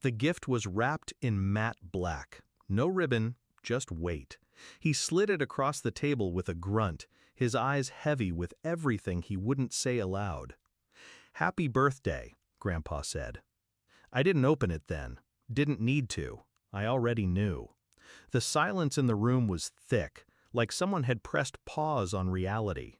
The gift was wrapped in matte black. No ribbon, just weight. He slid it across the table with a grunt, his eyes heavy with everything he wouldn't say aloud. "Happy birthday," Grandpa said. I didn't open it then. Didn't need to. I already knew. The silence in the room was thick, like someone had pressed pause on reality.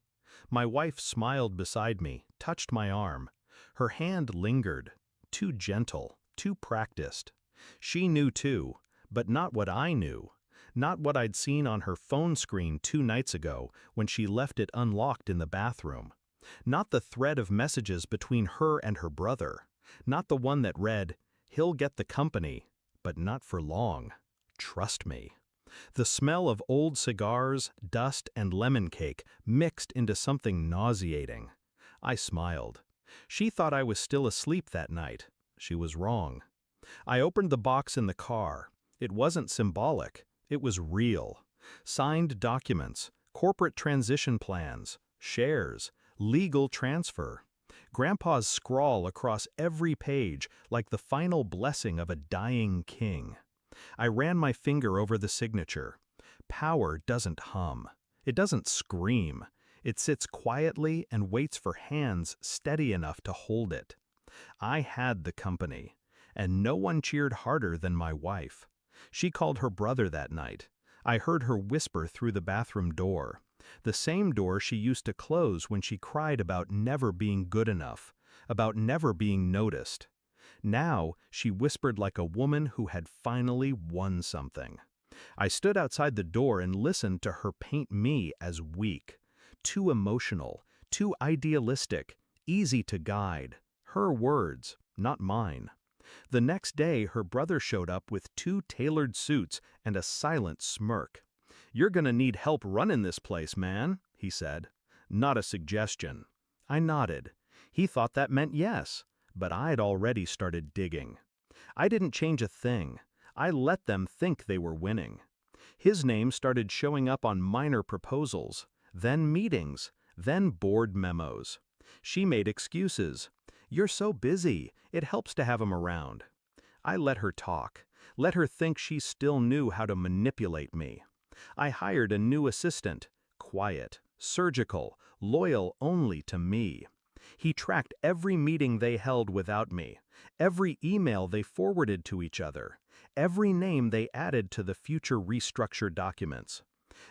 My wife smiled beside me, touched my arm. Her hand lingered. Too gentle, too practiced. She knew too, but not what I knew. Not what I'd seen on her phone screen 2 nights ago when she left it unlocked in the bathroom. Not the thread of messages between her and her brother. Not the one that read, "He'll get the company, but not for long. Trust me." The smell of old cigars, dust, and lemon cake mixed into something nauseating. I smiled. She thought I was still asleep that night. She was wrong. I opened the box in the car. It wasn't symbolic. It was real. Signed documents, corporate transition plans, shares, legal transfer. Grandpa's scrawl across every page like the final blessing of a dying king. I ran my finger over the signature. Power doesn't hum. It doesn't scream. It sits quietly and waits for hands steady enough to hold it. I had the company, and no one cheered harder than my wife. She called her brother that night. I heard her whisper through the bathroom door. The same door she used to close when she cried about never being good enough, about never being noticed. Now she whispered like a woman who had finally won something. I stood outside the door and listened to her paint me as weak, too emotional, too idealistic, easy to guide. Her words, not mine. The next day her brother showed up with 2 tailored suits and a silent smirk. "You're gonna need help running this place, man," he said. Not a suggestion. I nodded. He thought that meant yes, but I'd already started digging. I didn't change a thing. I let them think they were winning. His name started showing up on minor proposals, then meetings, then board memos. She made excuses. "You're so busy, it helps to have him around." I let her talk, let her think she still knew how to manipulate me. I hired a new assistant, quiet, surgical, loyal only to me. He tracked every meeting they held without me, every email they forwarded to each other, every name they added to the future restructure documents.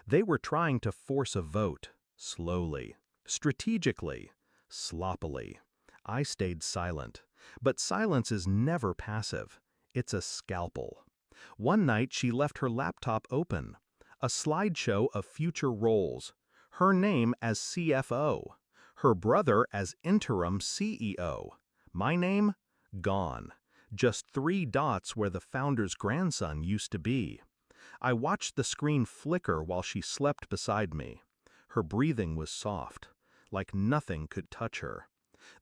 They were trying to force a vote, slowly, strategically, sloppily. I stayed silent, but silence is never passive. It's a scalpel. One night she left her laptop open, a slideshow of future roles, her name as CFO, her brother as interim CEO, my name gone, just 3 dots where the founder's grandson used to be. I watched the screen flicker while she slept beside me. Her breathing was soft, like nothing could touch her.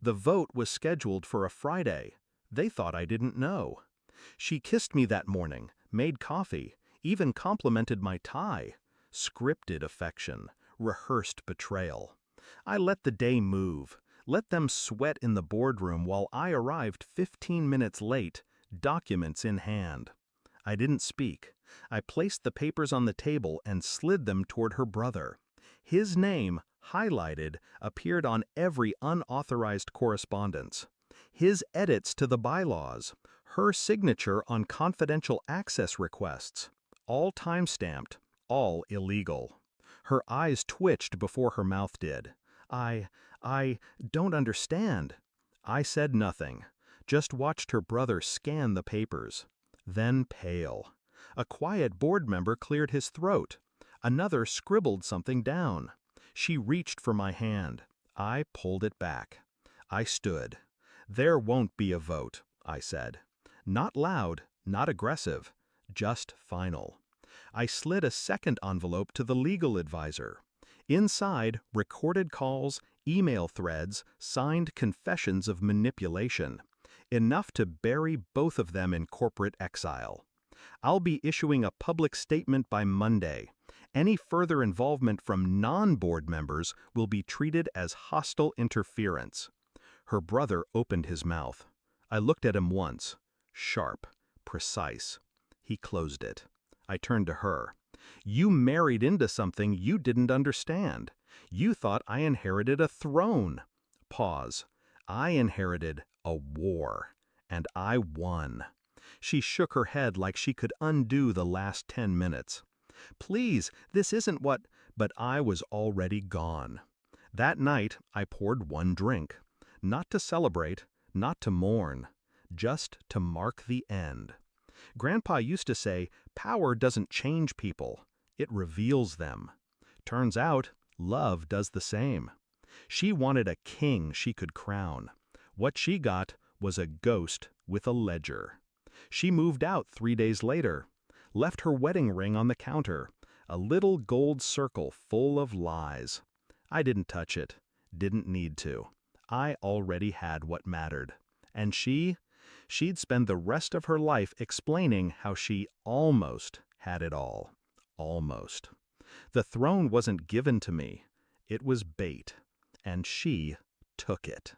The vote was scheduled for a Friday. They thought I didn't know. She kissed me that morning, made coffee, even complimented my tie. Scripted affection, rehearsed betrayal. I let the day move, let them sweat in the boardroom while I arrived 15 minutes late, documents in hand. I didn't speak. I placed the papers on the table and slid them toward her brother. His name, highlighted, appeared on every unauthorized correspondence. His edits to the bylaws, her signature on confidential access requests, all time-stamped, all illegal. Her eyes twitched before her mouth did. I don't understand." I said nothing, just watched her brother scan the papers. Then pale. A quiet board member cleared his throat. Another scribbled something down. She reached for my hand. I pulled it back. I stood. "There won't be a vote," I said. Not loud, not aggressive, just final. I slid a second envelope to the legal advisor. Inside, recorded calls, email threads, signed confessions of manipulation. Enough to bury both of them in corporate exile. "I'll be issuing a public statement by Monday. Any further involvement from non-board members will be treated as hostile interference." Her brother opened his mouth. I looked at him once. Sharp, precise. He closed it. I turned to her. You married into something you didn't understand. You thought I inherited a throne. Pause. I inherited a war. And I won. She shook her head like she could undo the last 10 minutes. Please, this isn't what... But I was already gone. That night, I poured one drink. Not to celebrate, not to mourn, just to mark the end. Grandpa used to say, power doesn't change people, it reveals them. Turns out, love does the same. She wanted a king she could crown. What she got was a ghost with a ledger. She moved out 3 days later, left her wedding ring on the counter, a little gold circle full of lies. I didn't touch it, didn't need to. I already had what mattered. And she'd spend the rest of her life explaining how she almost had it all. Almost. The throne wasn't given to me. It was bait. And she took it.